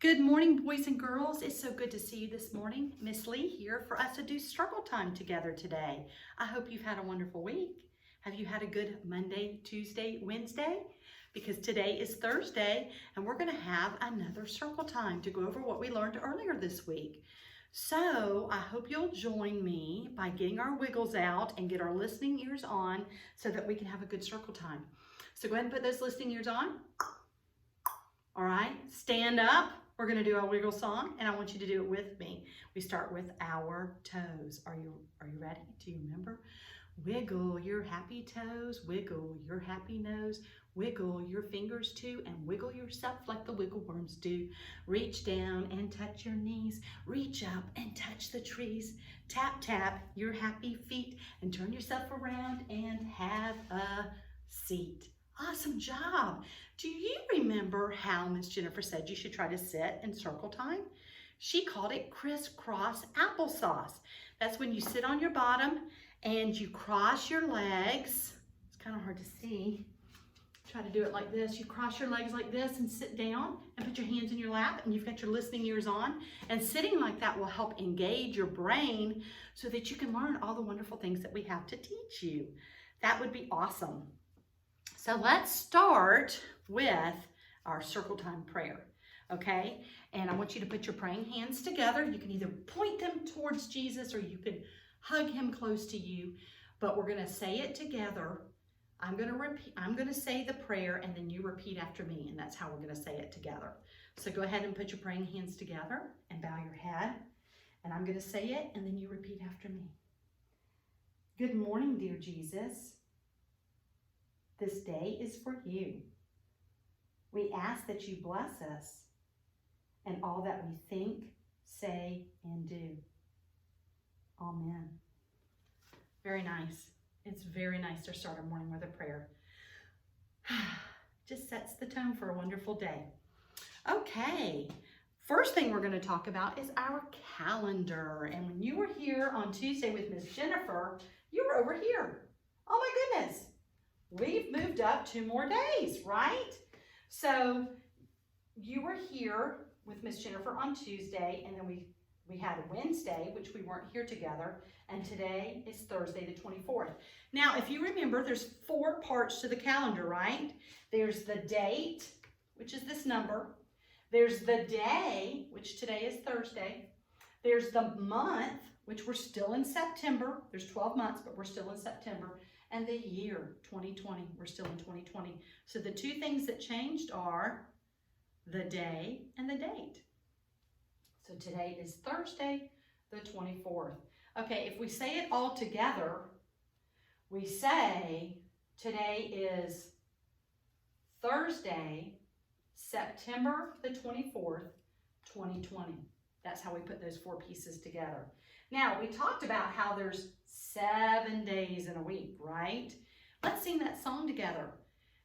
Good morning, boys and girls. It's so good to see you this morning. Miss Lee here for us to do struggle time together today. I hope you've had a wonderful week. Have you had a good Monday, Tuesday, Wednesday? Because today is Thursday and we're going to have another circle time to go over what we learned earlier this week. So I hope you'll join me by getting our wiggles out and get our listening ears on so that we can have a good circle time. So go ahead and put those listening ears on. All right, stand up. We're going to do our wiggle song, and I want you to do it with me. We start with our toes. Are you ready? Do you remember? Wiggle your happy toes, wiggle your happy nose, wiggle your fingers too, and wiggle yourself like the wiggle worms do. Reach down and touch your knees, reach up and touch the trees. Tap, tap your happy feet, and turn yourself around and have a seat. Awesome job. Do you remember how Miss Jennifer said you should try to sit in circle time? She called it crisscross applesauce. That's when you sit on your bottom and you cross your legs. It's kind of hard to see. Try to do it like this. You cross your legs like this and sit down and put your hands in your lap, and you've got your listening ears on. And sitting like that will help engage your brain so that you can learn all the wonderful things that we have to teach you. That would be awesome. So let's start with our circle time prayer, okay? And I want you to put your praying hands together. You can either point them towards Jesus or you can hug him close to you, but we're gonna say it together. I'm gonna say the prayer and then you repeat after me, and that's how we're gonna say it together. So go ahead and put your praying hands together and bow your head, and I'm gonna say it and then you repeat after me. Good morning, dear Jesus. This day is for you. We ask that you bless us and all that we think, say, and do. Amen. Very nice. It's very nice to start our morning with a prayer. Just sets the tone for a wonderful day. Okay, first thing we're going to talk about is our calendar. And when you were here on Tuesday with Miss Jennifer, you were over here. Oh my goodness. We've moved up 2 more days, right? So you were here with Miss Jennifer on Tuesday, and then we had a Wednesday, which we weren't here together, and today is Thursday the 24th. Now, if you remember, there's 4 parts to the calendar, right? There's the date, which is this number. There's the day, which today is Thursday. There's the month, which we're still in September. There's 12 months, but we're still in September. And the year, 2020, we're still in 2020. So the 2 things that changed are the day and the date. So today is Thursday, the 24th. Okay, if we say it all together, we say today is Thursday, September the 24th, 2020. That's how we put those 4 pieces together. Now, we talked about how there's 7 days in a week, right? Let's sing that song together.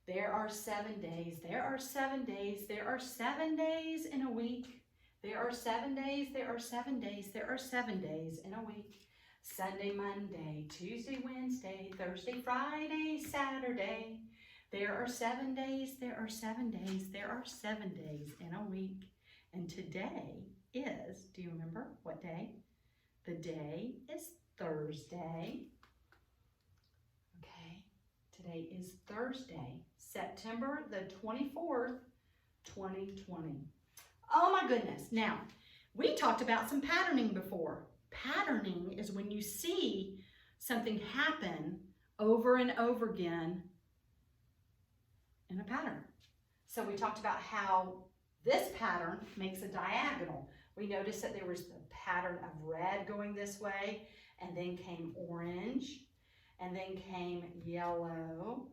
There are 7 days, there are 7 days, there are 7 days in a week. There are 7 days, there are 7 days, there are 7 days in a week. Sunday, Monday, Tuesday, Wednesday, Thursday, Friday, Saturday. There are 7 days, there are 7 days, there are 7 days in a week. And today is, do you remember what day? The day is Thursday. Okay, today is Thursday, September the 24th, 2020. Oh my goodness. Now, we talked about some patterning before. Patterning is when you see something happen over and over again in a pattern. So we talked about how this pattern makes a diagonal. We noticed that there was the pattern of red going this way, and then came orange, and then came yellow,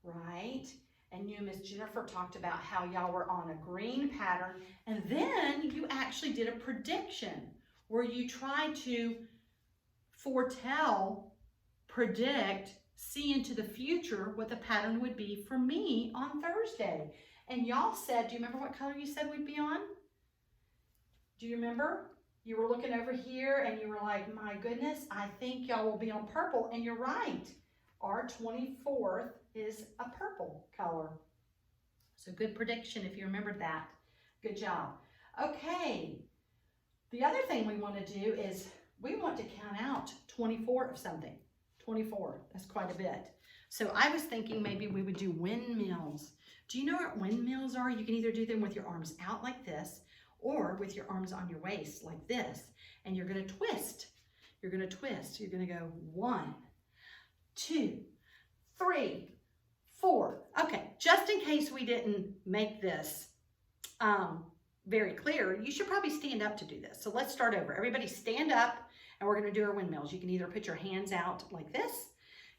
right? And you and Miss Jennifer talked about how y'all were on a green pattern, and then you actually did a prediction where you tried to foretell, predict, see into the future what the pattern would be for me on Thursday. And y'all said, do you remember what color you said we'd be on? Do you remember? You were looking over here and you were like, my goodness, I think y'all will be on purple. And you're right. Our 24th is a purple color. So good prediction if you remembered that. Good job. Okay, the other thing we want to do is we want to count out 24 of something. 24, that's quite a bit. So I was thinking maybe we would do windmills. Do you know what windmills are? You can either do them with your arms out like this or with your arms on your waist like this. And you're going to twist. You're going to twist. You're going to go 1, 2, 3, 4. Okay, just in case we didn't make this very clear, you should probably stand up to do this. So let's start over. Everybody stand up and we're going to do our windmills. You can either put your hands out like this.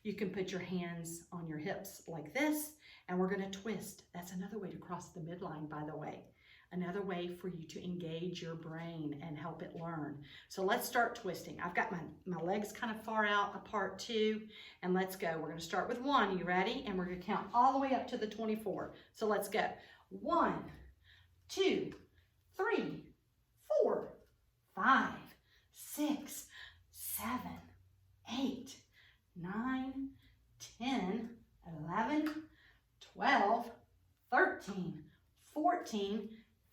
You can put your hands on your hips like this, and we're going to twist. That's another way to cross the midline, by the way. Another way for you to engage your brain and help it learn. So let's start twisting. I've got my legs kind of far out apart too, and let's go. We're going to start with 1. You ready? And we're going to count all the way up to the 24. So let's go. 1, 2, 3, 4, 5, 6, 7, 8, 9, 10, 11, 12, 13, 14,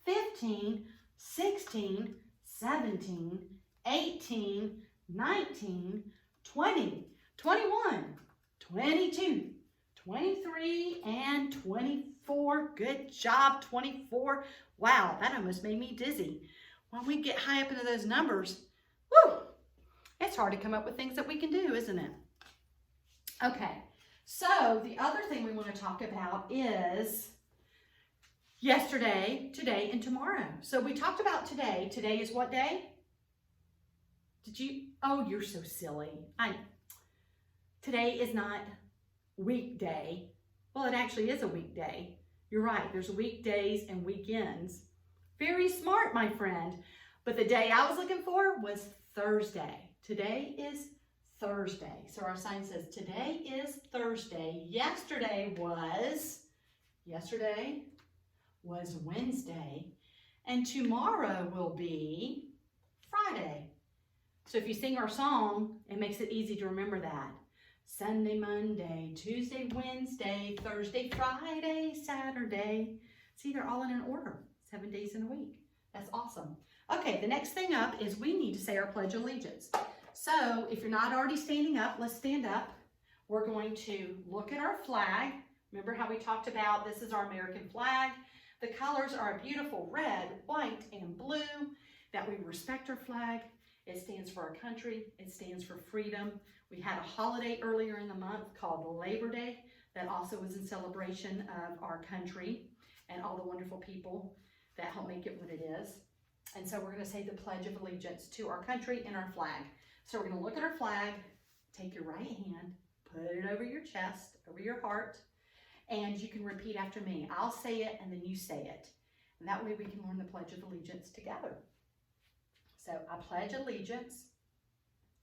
15, 16, 17, 18, 19, 20, 21, 22, 23, and 24. Good job, 24. Wow, that almost made me dizzy. When we get high up into those numbers, whew, it's hard to come up with things that we can do, isn't it? Okay, so the other thing we want to talk about is yesterday, today, and tomorrow. So we talked about today. Today is what day? Oh, you're so silly. Today is not weekday. Well, it actually is a weekday. You're right, there's weekdays and weekends. Very smart, my friend. But the day I was looking for was Thursday. Today is Thursday. So our sign says today is Thursday. Yesterday was Wednesday. And tomorrow will be Friday. So if you sing our song, it makes it easy to remember that. Sunday, Monday, Tuesday, Wednesday, Thursday, Friday, Saturday. See, they're all in an order. 7 days in a week. That's awesome. Okay, the next thing up is we need to say our Pledge of Allegiance. So if you're not already standing up, let's stand up. We're going to look at our flag. Remember how we talked about this is our American flag. The colors are a beautiful red, white, and blue, that we respect our flag. It stands for our country. It stands for freedom. We had a holiday earlier in the month called Labor Day that also was in celebration of our country and all the wonderful people that help make it what it is. And so we're going to say the Pledge of Allegiance to our country and our flag. So we're going to look at our flag, take your right hand, put it over your chest, over your heart, and you can repeat after me. I'll say it and then you say it. And that way we can learn the Pledge of Allegiance together. So I pledge allegiance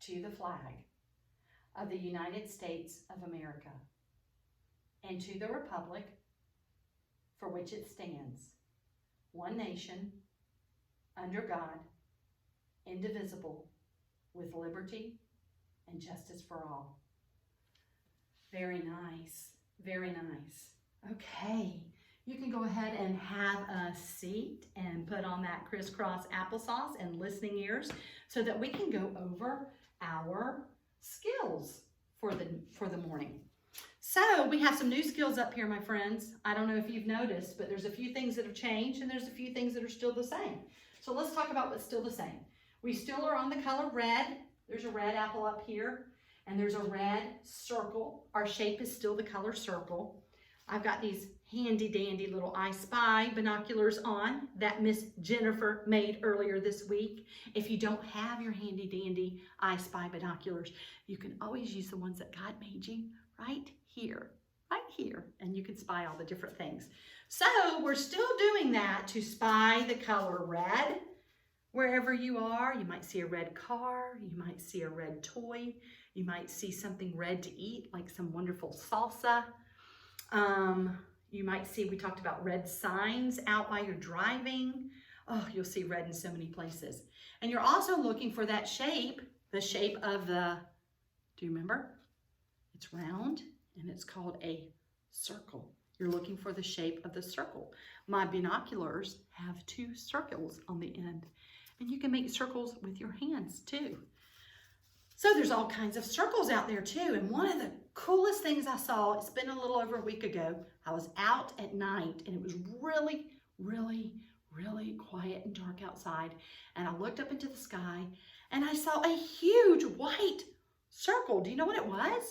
to the flag of the United States of America and to the republic for which it stands, one nation, under God, indivisible, with liberty and justice for all. Very nice, very nice. Okay, you can go ahead and have a seat and put on that crisscross applesauce and listening ears so that we can go over our skills for the morning. So we have some new skills up here, my friends. I don't know if you've noticed, but there's a few things that have changed and there's a few things that are still the same. So let's talk about what's still the same. We still are on the color red. There's a red apple up here and there's a red circle. Our shape is still the color circle. I've got these handy dandy little I Spy binoculars on that Miss Jennifer made earlier this week. If you don't have your handy dandy I Spy binoculars, you can always use the ones that God made you right here, and you can spy all the different things. So we're still doing that to spy the color red. Wherever you are, you might see a red car, you might see a red toy, you might see something red to eat, like some wonderful salsa. You might see, we talked about red signs out while you're driving. Oh, you'll see red in so many places. And you're also looking for that shape, the shape of the, do you remember? It's round and it's called a circle. You're looking for the shape of the circle. My binoculars have 2 circles on the end, and you can make circles with your hands too. So there's all kinds of circles out there too. And one of the coolest things I saw, it's been a little over a week ago, I was out at night and it was really, really, really quiet and dark outside. And I looked up into the sky and I saw a huge white circle. Do you know what it was?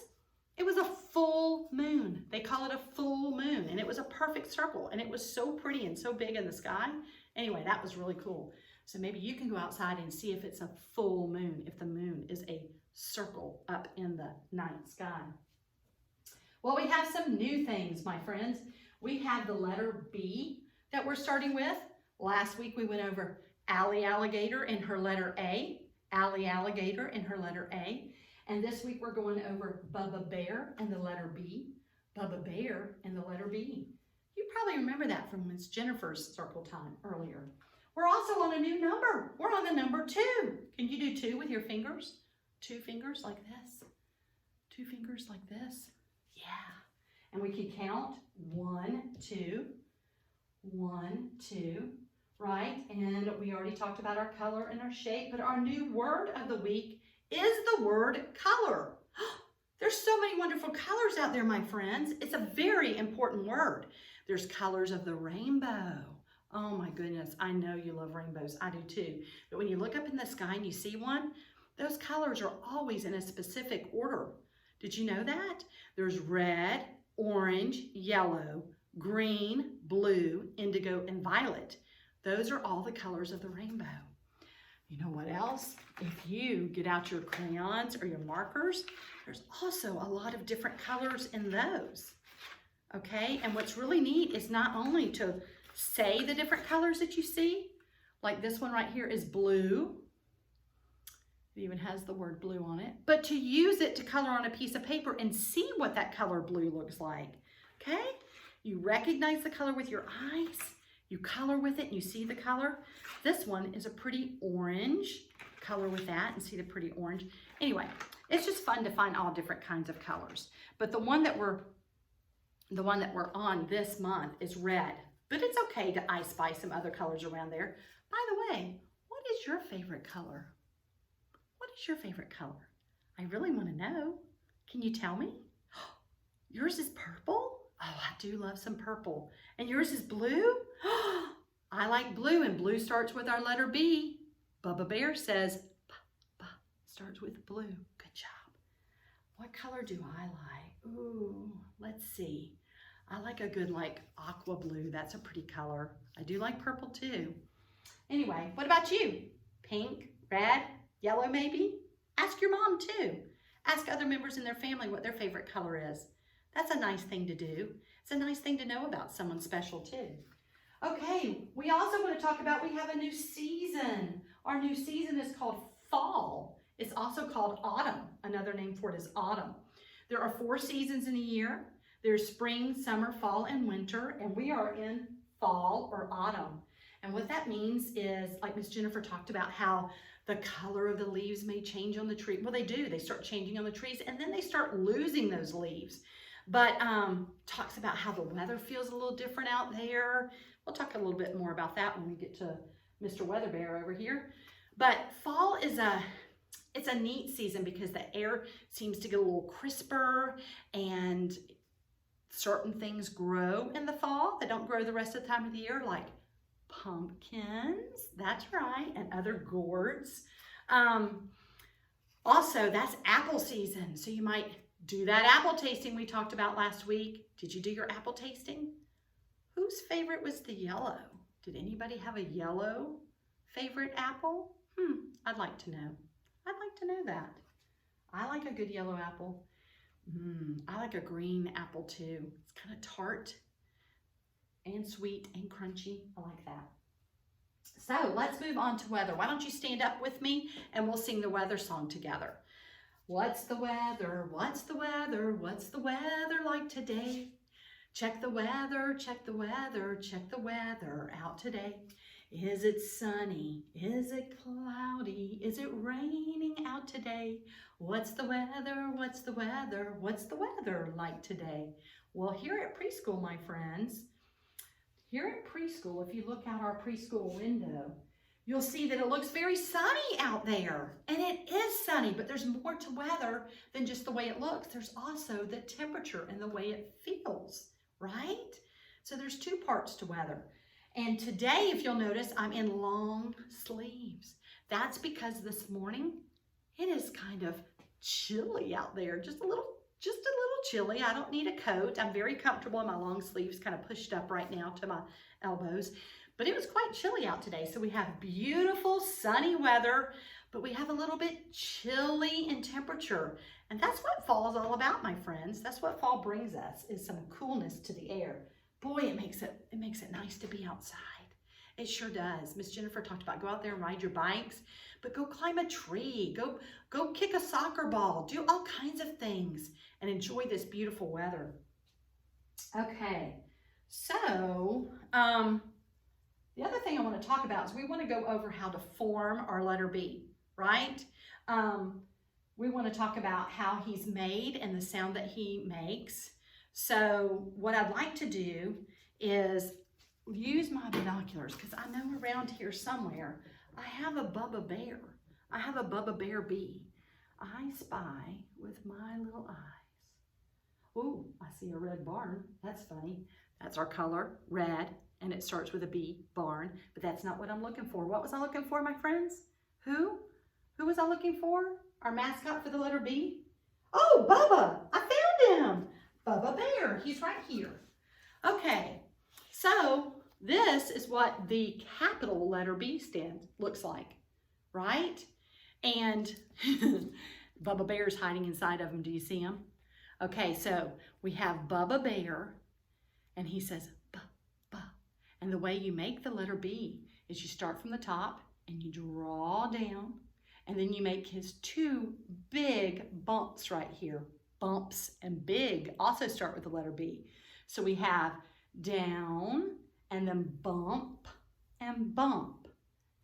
It was a full moon. They call it a full moon, and it was a perfect circle, and it was so pretty and so big in the sky. Anyway, that was really cool. So maybe you can go outside and see if it's a full moon, if the moon is a circle up in the night sky. Well, we have some new things, my friends. We have the letter B that we're starting with. Last week we went over Allie Alligator in her letter A, Allie Alligator in her letter A. And this week we're going over Bubba Bear and the letter B, Bubba Bear and the letter B. You probably remember that from Miss Jennifer's circle time earlier. We're also on a new number. We're on the number 2. Can you do 2 with your fingers? 2 fingers like this. 2 fingers like this. Yeah. And we can count 1, 2, 1, 2, right? And we already talked about our color and our shape, but our new word of the week is the word color. There's so many wonderful colors out there, my friends. It's a very important word. There's colors of the rainbow. Oh my goodness, I know you love rainbows. I do too. But when you look up in the sky and you see one, those colors are always in a specific order. Did you know that? There's red, orange, yellow, green, blue, indigo, and violet. Those are all the colors of the rainbow. You know what else? If you get out your crayons or your markers, there's also a lot of different colors in those. Okay, and what's really neat is not only to say the different colors that you see, like this one right here is blue. It even has the word blue on it, but to use it to color on a piece of paper and see what that color blue looks like. Okay, you recognize the color with your eyes. You color with it and you see the color. This one is a pretty orange. Color with that and see the pretty orange. Anyway, it's just fun to find all different kinds of colors. But the one that we're on this month is red. But it's okay to I spy some other colors around there. By the way, what is your favorite color? What is your favorite color? I really want to know. Can you tell me? Yours is purple? Oh, I do love some purple. And yours is blue? I like blue, and blue starts with our letter B. Bubba Bear says, B starts with blue. Good job. What color do I like? Ooh, let's see. I like a good aqua blue. That's a pretty color. I do like purple too. Anyway, what about you? Pink, red, yellow maybe? Ask your mom too. Ask other members in their family what their favorite color is. That's a nice thing to do. It's a nice thing to know about someone special too. Okay, we also want to talk about, we have a new season. Our new season is called fall. It's also called autumn. Another name for it is autumn. There are 4 seasons in a year. There's spring, summer, fall, and winter, and we are in fall or autumn. And what that means is, like Miss Jennifer talked about, how the color of the leaves may change on the tree. Well, they do. They start changing on the trees, and then they start losing those leaves. But talks about how the weather feels a little different out there. We'll talk a little bit more about that when we get to Mr. Weather Bear over here. But fall is it's a neat season because the air seems to get a little crisper, and certain things grow in the fall that don't grow the rest of the time of the year, like pumpkins, that's right, and other gourds. Also, that's apple season, so you might do that apple tasting we talked about last week. Did you do your apple tasting? Whose favorite was the yellow? Did anybody have a yellow favorite apple? I'd like to know. I'd like to know that. I like a good yellow apple. I like a green apple too. It's kind of tart and sweet and crunchy. I like that. So let's move on to weather. Why don't you stand up with me and we'll sing the weather song together. What's the weather? What's the weather? What's the weather like today? Check the weather, check the weather, check the weather out today. Is it sunny? Is it cloudy? Is it raining out today? What's the weather? What's the weather? What's the weather like today? Well, here at preschool, my friends, here at preschool, if you look out our preschool window, you'll see that it looks very sunny out there. And it is sunny, but there's more to weather than just the way it looks. There's also the temperature and the way it feels, right? So there's two parts to weather. And today, if you'll notice, I'm in long sleeves. That's because this morning, it is kind of chilly out there, just a little chilly. I don't need a coat. I'm very comfortable in my long sleeves, kind of pushed up right now to my elbows. But it was quite chilly out today. So we have beautiful sunny weather, but we have a little bit chilly in temperature. And that's what fall is all about, my friends. That's what fall brings us, is some coolness to the air. Boy, it makes it nice to be outside. It sure does. Miss Jennifer talked about go out there and ride your bikes, but go climb a tree, go kick a soccer ball, do all kinds of things and enjoy this beautiful weather. Okay, so the other thing I want to talk about is we want to go over how to form our letter B, right? We want to talk about how he's made and the sound that he makes. So what I'd like to do is use my binoculars, because I know around here somewhere I have a Bubba Bear. I have a Bubba Bear B. I spy with my little eyes. Ooh, I see a red barn. That's funny. That's our color, red, and it starts with a B, barn, but that's not what I'm looking for. What was I looking for, my friends? Who? Who was I looking for? Our mascot for the letter B? Oh, Bubba! I found him! Bubba Bear. He's right here. Okay, so this is what the capital letter B looks like, right? And Bubba Bear's hiding inside of him. Do you see him? Okay, so we have Bubba Bear, and he says, "Ba, ba." And the way you make the letter B is you start from the top and you draw down, and then you make his two big bumps right here. Bumps and big also start with the letter B. So we have down and then bump and bump.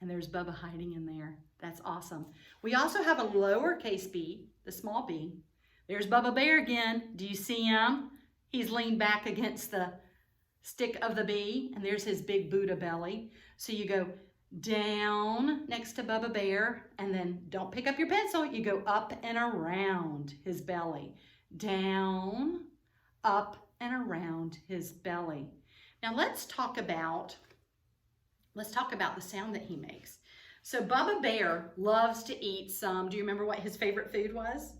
And there's Bubba hiding in there. That's awesome. We also have a lowercase b, the small b. There's Bubba Bear again. Do you see him? He's leaned back against the stick of the B, and there's his big Buddha belly. So you go down next to Bubba Bear, and then don't pick up your pencil. You go up and around his belly. Down, up, and around his belly. Now let's talk about the sound that he makes. So Bubba Bear loves to eat some. Do you remember what his favorite food was?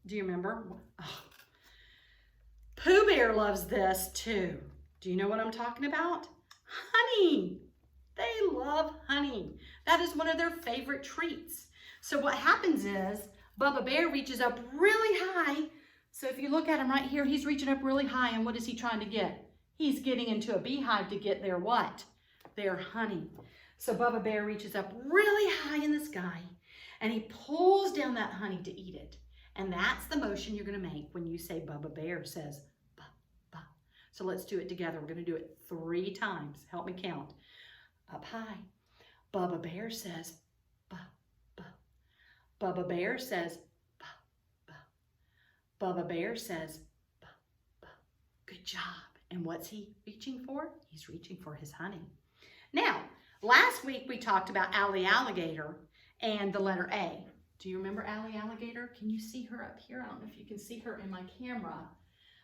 Do you remember? Oh. Pooh Bear loves this too. Do you know what I'm talking about? Honey. They love honey. That is one of their favorite treats. So what happens is Bubba Bear reaches up really high. So if you look at him right here, he's reaching up really high, and what is he trying to get? He's getting into a beehive to get their what? Their honey. So Bubba Bear reaches up really high in the sky, and he pulls down that honey to eat it. And that's the motion you're going to make when you say Bubba Bear says, ba, ba. So let's do it together. We're going to do it 3 times. Help me count. Up high. Bubba Bear says, ba, ba. Bubba Bear says, ba, ba. Bubba Bear says, ba, ba. Good job. And what's he reaching for? He's reaching for his honey. Now, last week we talked about Allie Alligator and the letter A. Do you remember Allie Alligator? Can you see her up here? I don't know if you can see her in my camera.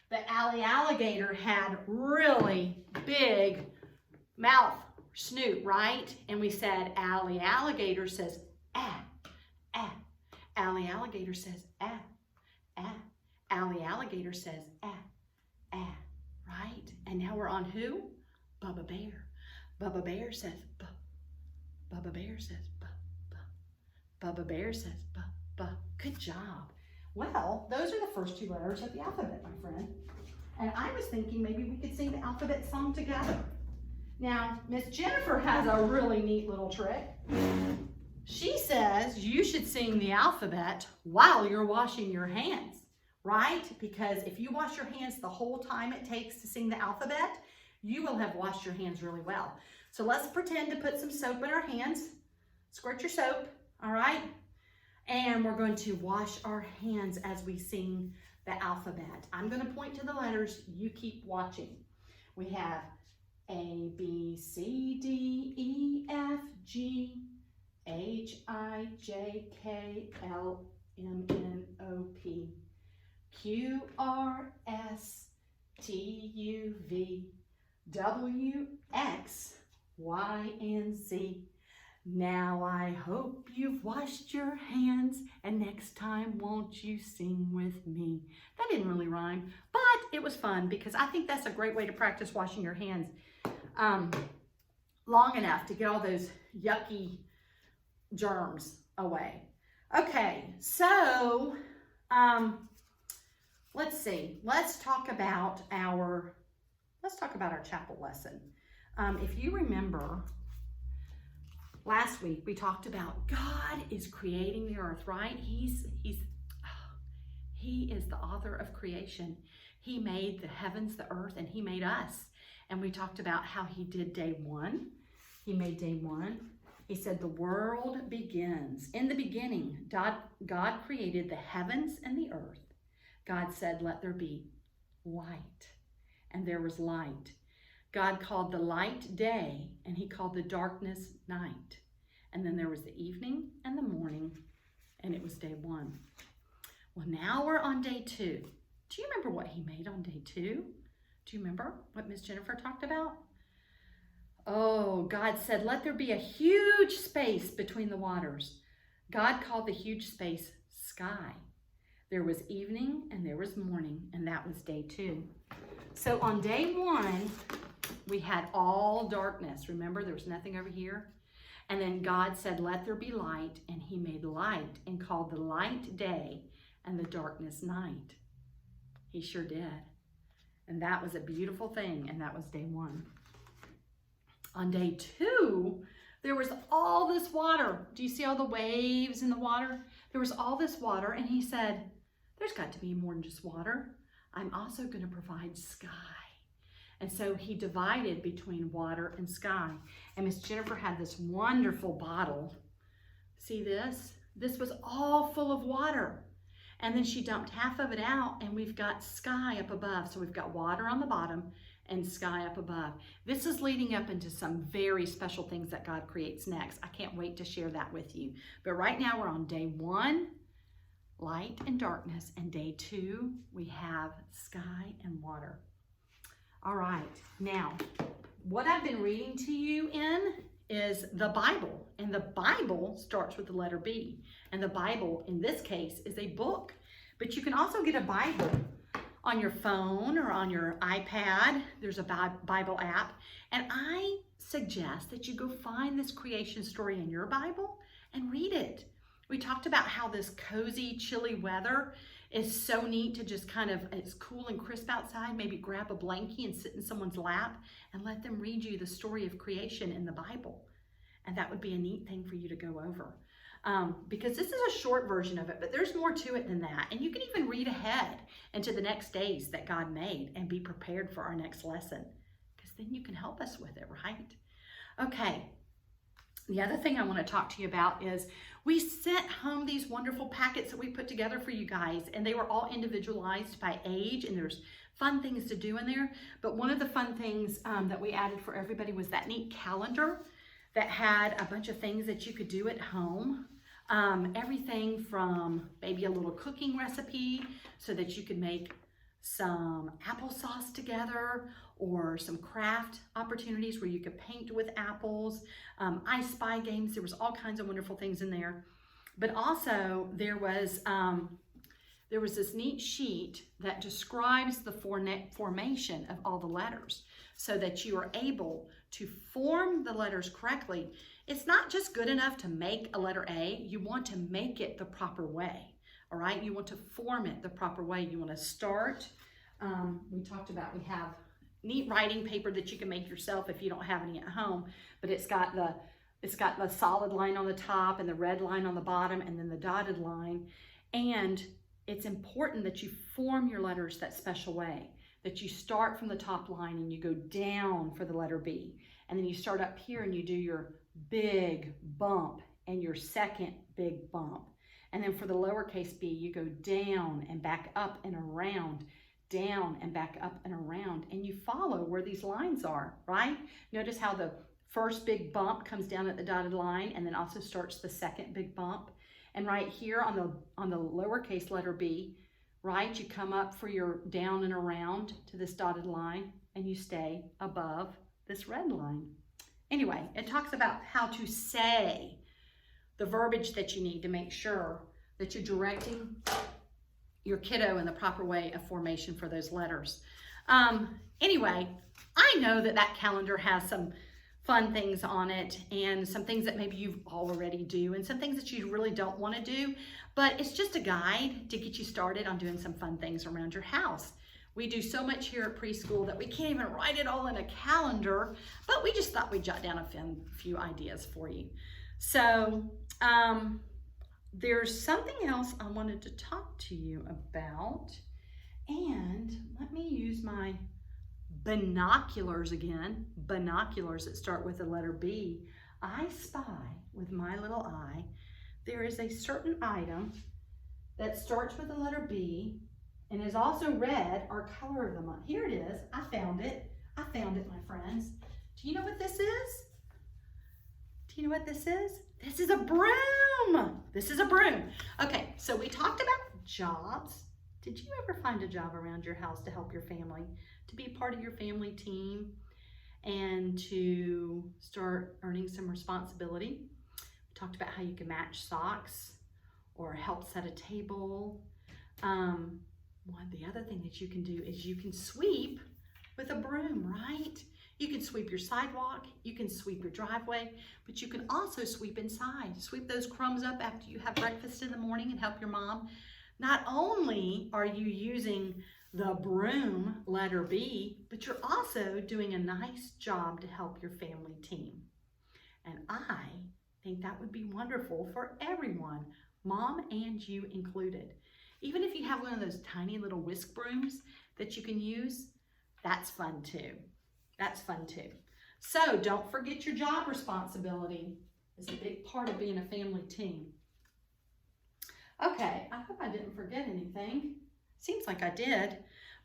But Allie Alligator had really big mouth, snoot, right? And we said Allie Alligator says, ah, ah. Allie Alligator says, ah, ah. Allie Alligator says, ah, ah, right? And now we're on who? Bubba Bear. Bubba Bear says, buh. Bubba Bear says, buh, buh. Bubba Bear says, buh, buh. Good job. Well, those are the first 2 letters of the alphabet, my friend. And I was thinking maybe we could sing the alphabet song together. Now, Miss Jennifer has a really neat little trick. She says you should sing the alphabet while you're washing your hands, right? Because if you wash your hands the whole time it takes to sing the alphabet, you will have washed your hands really well. So let's pretend to put some soap in our hands. Squirt your soap, all right? And we're going to wash our hands as we sing the alphabet. I'm going to point to the letters. You keep watching. We have A, B, C, D, E, F, G, H, I, J, K, L, M, N, O, P, Q, R, S, T, U, V, W, X, Y, and Z. Now I hope you've washed your hands, and next time won't you sing with me? That didn't really rhyme, but it was fun because I think that's a great way to practice washing your hands long enough to get all those yucky germs away. Okay, so let's see. Let's talk about our chapel lesson. If you remember, last week we talked about God is creating the earth, right? He is the author of creation. He made the heavens, the earth, and he made us. And we talked about how he did day one. He made day one. He said the world begins. In the beginning, God created the heavens and the earth. God said, let there be light. And there was light. God called the light day, and he called the darkness night. And then there was the evening and the morning, and it was day one. Well, now we're on day two. Do you remember what he made on day two? Do you remember what Miss Jennifer talked about? Oh, God said, let there be a huge space between the waters. God called the huge space sky. There was evening and there was morning, and that was day two. So on day one, we had all darkness. Remember, there was nothing over here. And then God said, let there be light, and he made light and called the light day and the darkness night. He sure did. And that was a beautiful thing, and that was day one. On day two, there was all this water. Do you see all the waves in the water? There was all this water, and he said, there's got to be more than just water. I'm also going to provide sky. And so he divided between water and sky. And Miss Jennifer had this wonderful bottle. See this? This was all full of water. And then she dumped half of it out, and we've got sky up above. So we've got water on the bottom and sky up above. This is leading up into some very special things that God creates next. I can't wait to share that with you. But right now we're on day one, light and darkness, and day two, we have sky and water. All right, now, what I've been reading to you in is the Bible, and the Bible starts with the letter B, and the Bible, in this case, is a book, but you can also get a Bible on your phone or on your iPad. There's a Bible app, and I suggest that you go find this creation story in your Bible and read it. We talked about how this cozy, chilly weather is so neat to just kind of, it's cool and crisp outside, maybe grab a blankie and sit in someone's lap and let them read you the story of creation in the Bible. And that would be a neat thing for you to go over. Because this is a short version of it, but there's more to it than that. And you can even read ahead into the next days that God made and be prepared for our next lesson, because then you can help us with it, right? Okay. The other thing I want to talk to you about is we sent home these wonderful packets that we put together for you guys, and they were all individualized by age, and there's fun things to do in there. But one of the fun things that we added for everybody was that neat calendar that had a bunch of things that you could do at home. Everything from maybe a little cooking recipe so that you could make some applesauce together, or some craft opportunities where you could paint with apples, I Spy games. There was all kinds of wonderful things in there. But also there was this neat sheet that describes the formation of all the letters so that you are able to form the letters correctly. It's not just good enough to make a letter A, you want to make it the proper way. All right, you want to form it the proper way. You want to start. We talked about, we have neat writing paper that you can make yourself if you don't have any at home, but it's got the solid line on the top and the red line on the bottom and then the dotted line. And it's important that you form your letters that special way, that you start from the top line and you go down for the letter B. And then you start up here and you do your big bump and your second big bump. And then for the lowercase b, you go down and back up and around, down and back up and around, and you follow where these lines are, right? Notice how the first big bump comes down at the dotted line and then also starts the second big bump. And right here on the lowercase letter b, right, you come up for your down and around to this dotted line and you stay above this red line. Anyway, it talks about how to say the verbiage that you need to make sure that you're directing your kiddo in the proper way of formation for those letters. Anyway, I know that calendar has some fun things on it and some things that maybe you already do and some things that you really don't want to do, but it's just a guide to get you started on doing some fun things around your house. We do so much here at preschool that we can't even write it all in a calendar, but we just thought we'd jot down a few ideas for you. So there's something else I wanted to talk to you about, and let me use my binoculars again, binoculars that start with the letter B. I spy with my little eye there is a certain item that starts with the letter B and is also red or color of the month. Here it is. I found it, my friends. Do you know what this is? Do you know what this is? This is a broom. This is a broom. Okay, so we talked about jobs. Did you ever find a job around your house to help your family, to be part of your family team, and to start earning some responsibility? We talked about how you can match socks or help set a table. The other thing that you can do is you can sweep with a broom, right? You can sweep your sidewalk, you can sweep your driveway, but you can also sweep inside. Sweep those crumbs up after you have breakfast in the morning and help your mom. Not only are you using the broom, letter B, but you're also doing a nice job to help your family team. And I think that would be wonderful for everyone, mom and you included. Even if you have one of those tiny little whisk brooms that you can use, that's fun too. That's fun too. So don't forget your job responsibility. It's a big part of being a family team. Okay, I hope I didn't forget anything. Seems like I did,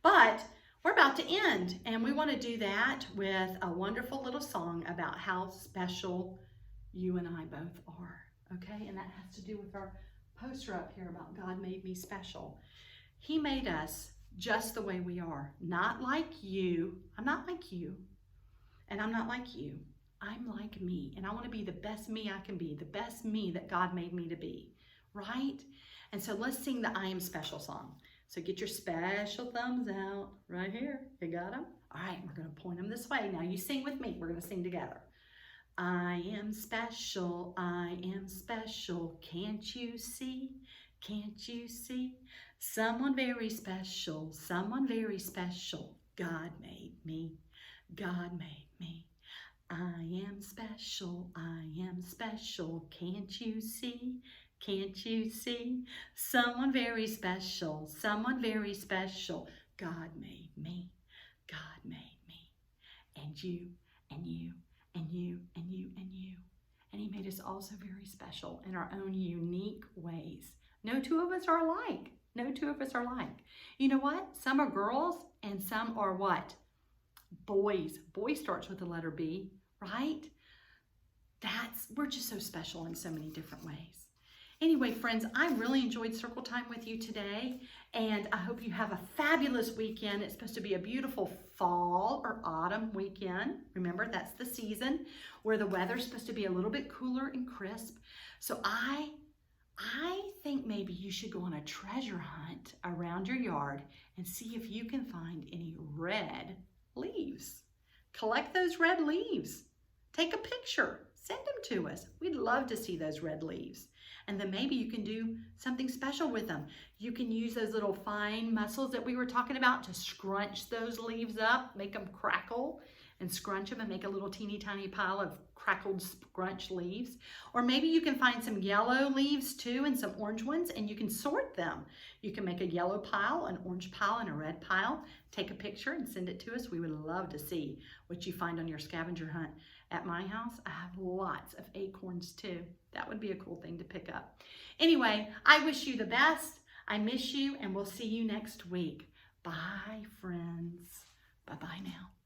but we're about to end, and we want to do that with a wonderful little song about how special you and I both are, okay? And that has to do with our poster up here about God made me special. He made us just the way we are, not like you. I'm not like you, and I'm not like you. I'm like me, and I want to be the best me I can be, the best me that God made me to be, right? And so let's sing the I Am Special song. So get your special thumbs out right here. You got them? All right, we're going to point them this way. Now you sing with me. We're going to sing together. I am special, I am special. Can't you see? Can't you see? Someone very special, someone very special. God made me, God made me. I am special, I am special. Can't you see? Can't you see? Someone very special, someone very special. God made me, God made me. And you, and you, and you, and you, and you. And he made us also very special in our own unique ways. No two of us are alike. No two of us are alike. You know what? Some are girls and some are what? Boys. Boy starts with the letter B, right? We're just so special in so many different ways. Anyway, friends, I really enjoyed Circle Time with you today, and I hope you have a fabulous weekend. It's supposed to be a beautiful fall or autumn weekend. Remember, that's the season where the weather's supposed to be a little bit cooler and crisp. So I think maybe you should go on a treasure hunt around your yard and see if you can find any red leaves. Collect those red leaves. Take a picture. Send them to us. We'd love to see those red leaves. And then maybe you can do something special with them. You can use those little fine muscles that we were talking about to scrunch those leaves up, make them crackle, and scrunch them and make a little teeny tiny pile of crackled scrunch leaves. Or maybe you can find some yellow leaves too and some orange ones, and you can sort them. You can make a yellow pile, an orange pile, and a red pile. Take a picture and send it to us. We would love to see what you find on your scavenger hunt. At my house, I have lots of acorns too. That would be a cool thing to pick up. Anyway, I wish you the best. I miss you, and we'll see you next week. Bye, friends. Bye-bye now.